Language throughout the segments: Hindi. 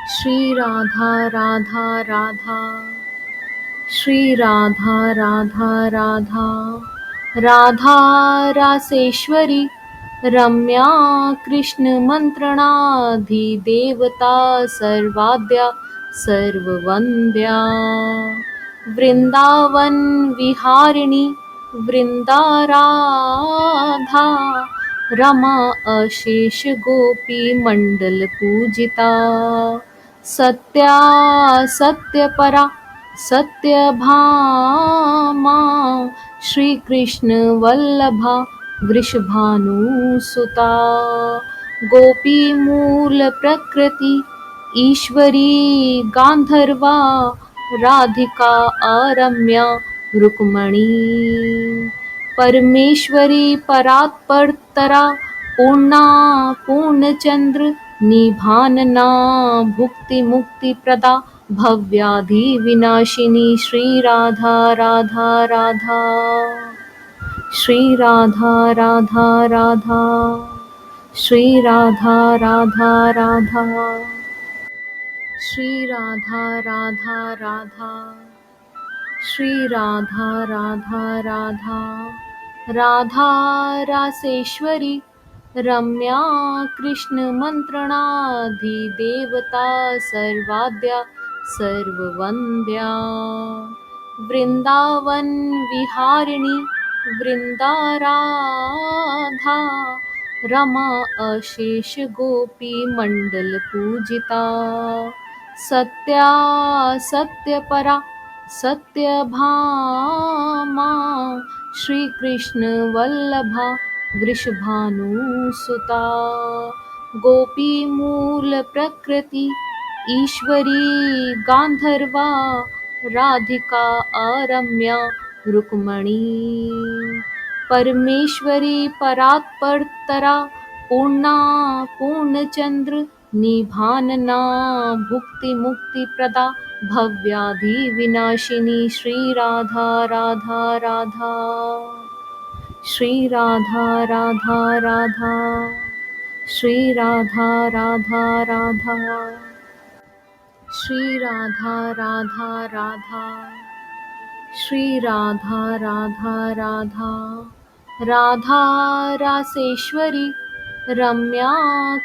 श्री राधा राधा राधा, श्री राधा राधा राधा, राधा रासेश्वरी रम्या कृष्ण मंत्रणाधिदेवता सर्वाद्या सर्ववन्द्या। वृंदावन विहारिणी वृंदाराधा, रमा अशेष गोपी मंडल पूजिता। सत्या सत्यपरा सत्यभामा, श्री कृष्ण वल्लभा वृषभानुसुता। गोपी मूल प्रकृति ईश्वरी गांधर्वा, राधिका आरम्या रुक्मणी। परमेश्वरी परात्परतरा पूर्णा पूर्णचंद्र निभानना, भुक्ति मुक्ति प्रदा भव्याधि विनाशिनी। श्री राधा राधा राधा, श्री राधा राधा राधा, श्री राधा राधा राधा, श्री राधा राधा राधा, श्री राधा राधा राधा, राधा रासेश्वरी रम्या कृष्ण मंत्रणाधिदेवता सर्वाद्या सर्ववन्द्या। वृंदावन विहारिणी वृंदाराधा, रमा अशेष गोपी मंडल पूजिता। सत्या सत्यपरा सत्यभामा, श्री कृष्ण वल्लभा वृषभानुसुता। गोपी मूल प्रकृति ईश्वरी गांधर्वा, राधिका आरम्या रुक्मणी। परमेश्वरी परात्परतरा पूर्णा पूर्णचंद्र निभानना, भुक्ति मुक्ति प्रदा भव्याधि विनाशिनी। श्री राधा राधा राधा, श्री राधा राधा राधा, श्री राधा राधा राधा, श्री राधा राधा राधा, श्री राधा राधा राधा, राधा रासेश्वरी रम्या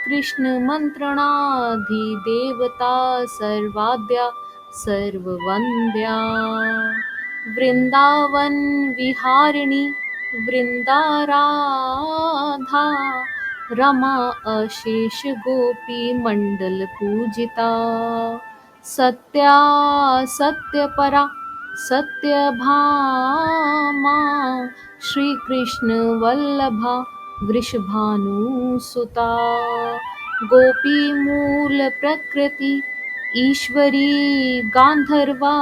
कृष्ण मंत्रणाधिदेवता सर्वाद्या सर्ववन्द्या। वृंदावन विहारिणी वृंदाराधा, रमा अशेष गोपी मंडल पूजिता। सत्या सत्यपरा सत्यभामा, श्री कृष्ण वल्लभा वृषभानुसुता। गोपी मूल प्रकृति ईश्वरी गांधर्वा,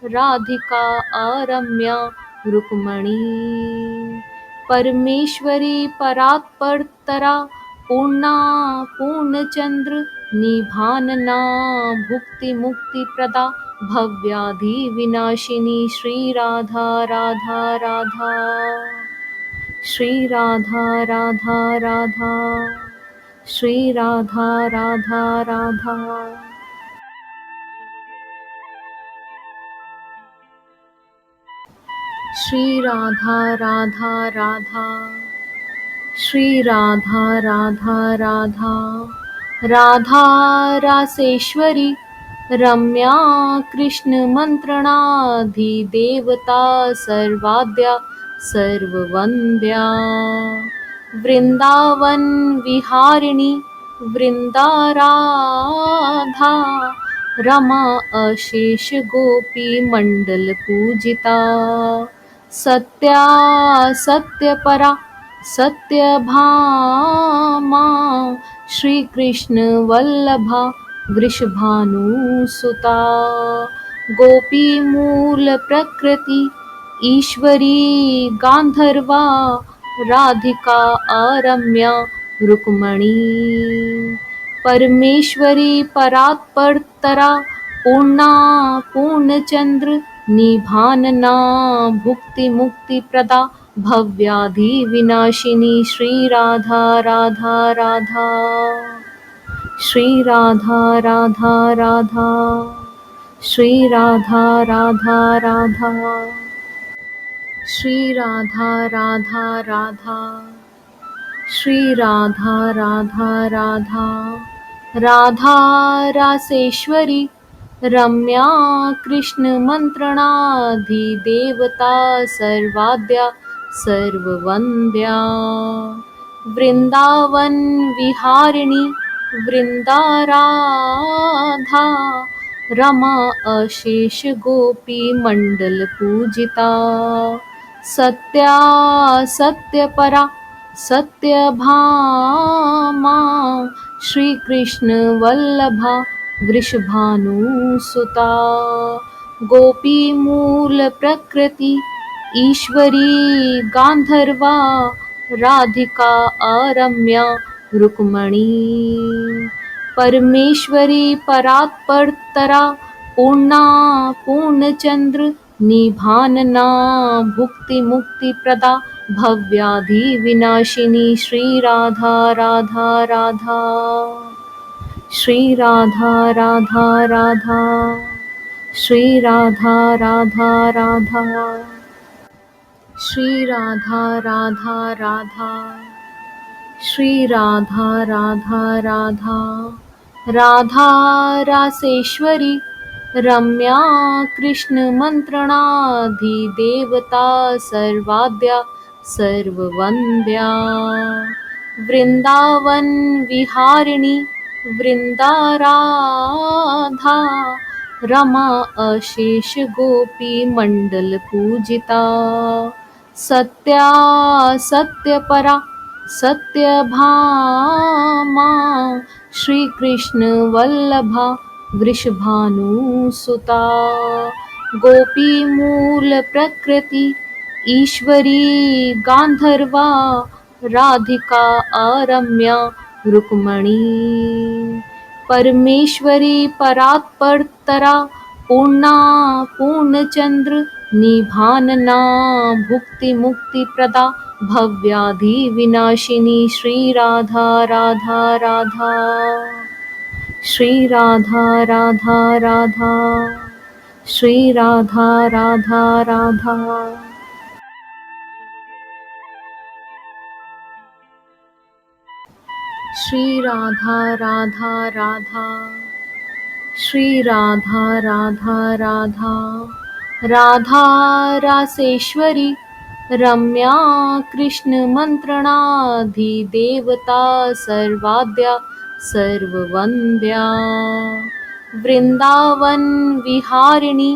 राधिका आरम्या रुक्मणी। परमेश्वरी परात्परतरा पूर्णा पूर्णचंद्र निभानना, भुक्ति मुक्ति प्रदा भव्याधि विनाशिनी। श्री राधा राधा राधा, श्री राधा राधा राधा, श्री राधा राधा राधा, श्री राधा राधा राधा, श्री राधा राधा राधा, राधा रासेश्वरी रम्या कृष्ण मंत्रणाधिदेवता सर्वाद्या सर्ववन्द्या। वृंदावन विहारिणी वृंदाराधा, रमा अशेष गोपी मंडल पूजिता। सत्या सत्यपरा सत्यभामा, श्री कृष्ण वल्लभा वृषभानुसुता। गोपी मूल प्रकृति ईश्वरी गांधर्वा, राधिका आरम्या रुक्मणी। परमेश्वरी परात्परतरा पूर्णा पूर्णचंद्र निभानना, भुक्ति मुक्ति प्रदा भव्याधि विनाशिनी। श्री राधा राधा राधा, श्री राधा राधा राधा, श्री राधा राधा राधा, श्री राधा राधा राधा, श्री राधा राधा राधा, राधा रासेश्वरी रम्या कृष्ण मंत्रणाधिदेवता सर्वाद्या सर्ववन्द्या, वृंदावन विहारिणी वृंदाराधा, रमा अशेष गोपी मंडल पूजिता, सत्या सत्यपरा सत्यभामा, श्री कृष्ण वल्लभा वृषभानुसुता, गोपी मूल प्रकृति ईश्वरी गांधर्वा, राधिका आरम्या रुक्मणी, परमेश्वरी परात्परतरा पूर्णा पूर्णचंद्र निभानना, भुक्ति मुक्ति प्रदा भव्याधि विनाशिनी, श्री राधा राधा राधा, श्री राधा राधा राधा, श्री राधा राधा राधा, श्री राधा राधा राधा, श्री राधा राधा राधा, राधा रासेश्वरी रम्या कृष्ण मंत्रणाधिदेवता सर्वाद्या सर्ववन्द्या, वृंदावन विहारिणी वृंदाराधा, रमा अशेष गोपी मंडल पूजिता, सत्या सत्यपरा सत्यभामा, श्री कृष्ण वल्लभा वृषभानुसुता, गोपी मूल प्रकृति ईश्वरी गांधर्वा, राधिका आरम्या रुक्मणी, परमेश्वरी परात्परतरा पूर्णा पूर्णचंद्र निभानना, भुक्ति मुक्ति प्रदा भव्याधि विनाशिनी, श्री राधा राधा राधा, श्री राधा राधा राधा, श्री राधा राधा राधा, श्री राधा राधा राधा, श्री राधा राधा राधा, राधा रासेश्वरी रम्या कृष्ण मंत्रणाधिदेवता सर्वाद्या सर्ववन्द्या, वृंदावन विहारिणी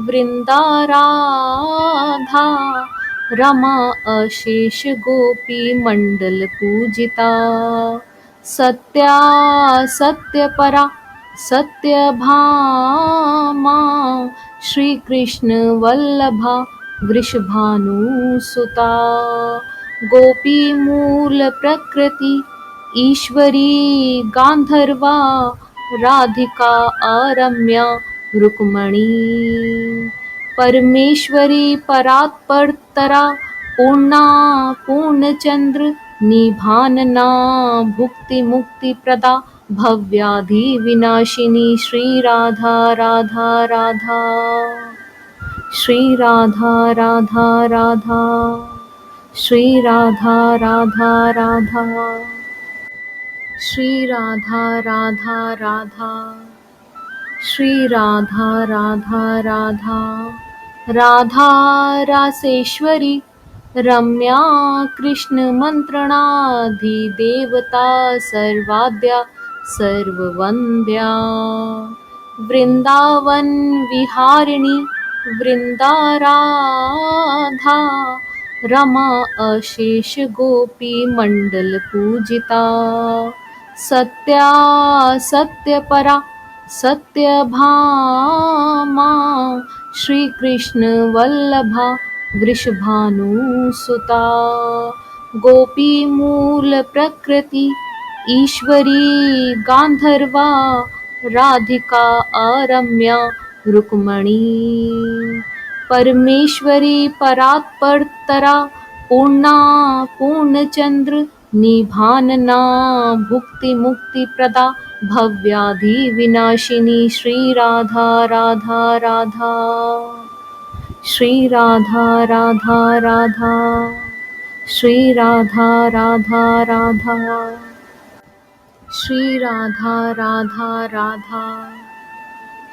वृंदाराधा, रमा अशेष गोपी मंडल पूजिता, सत्या सत्यपरा सत्यभामा, श्री कृष्ण वल्लभा वृषभानुसुता, गोपी मूल प्रकृति ईश्वरी गांधर्वा, राधिका आरम्या रुक्मणी, परमेश्वरी परात्परतरा पूर्णा पूर्णचंद्र निभानना, भुक्ति मुक्ति प्रदा भव्याधि विनाशिनी, श्री राधा राधा राधा, श्री राधा राधा राधा, श्री राधा राधा राधा, श्री राधा राधा राधा, श्री राधा राधा राधा, राधा रासेश्वरी रम्या कृष्ण मंत्रणाधिदेवता सर्वाद्या सर्ववन्द्या, वृंदावन विहारिणी वृंदाराधा, रमा अशेष गोपी मंडल पूजिता, सत्या सत्यपरा सत्यभामा, श्री कृष्ण वल्लभा वृषभानुसुता, गोपी मूल प्रकृति ईश्वरी गांधर्वा, राधिका आरम्या रुक्मणी, परमेश्वरी परात्परतरा पूर्णा पूर्णचंद्र निभानना, भुक्ति मुक्ति प्रदा भव्याधि विनाशिनी श्री राधा राधा राधा। श्री राधा राधा राधा। श्री राधा राधा राधा। श्री राधा राधा राधा।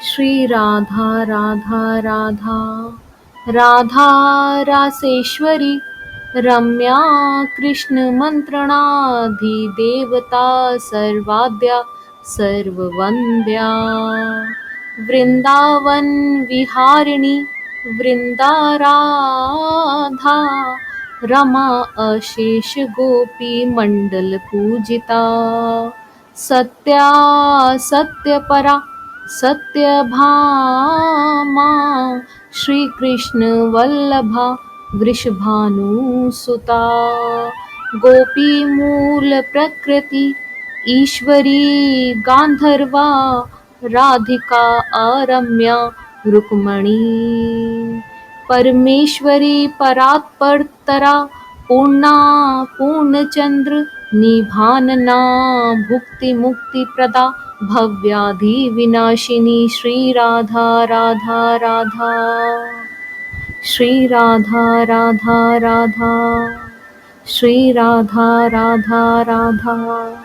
श्री राधा राधा राधा। राधा रासेश्वरी रम्या कृष्ण मंत्रणाधिदेवता सर्वाद्या सर्ववन्द्या। वृंदावन विहारिणी वृंदाराधा रमा अशेष गोपी मंडल पूजिता। सत्या सत्यपरा सत्यभामा श्री कृष्ण वल्लभा वृषभानुसुता। गोपी मूल प्रकृति ईश्वरी गांधर्वा राधिका आरम्या रुक्मणी। परमेश्वरी परात्परतरा पूर्णा पूर्णचंद्र निभानना भुक्ति मुक्ति प्रदा भव्याधि विनाशिनी श्री राधा राधा राधा। श्री राधा राधा राधा। श्री राधा राधा राधा।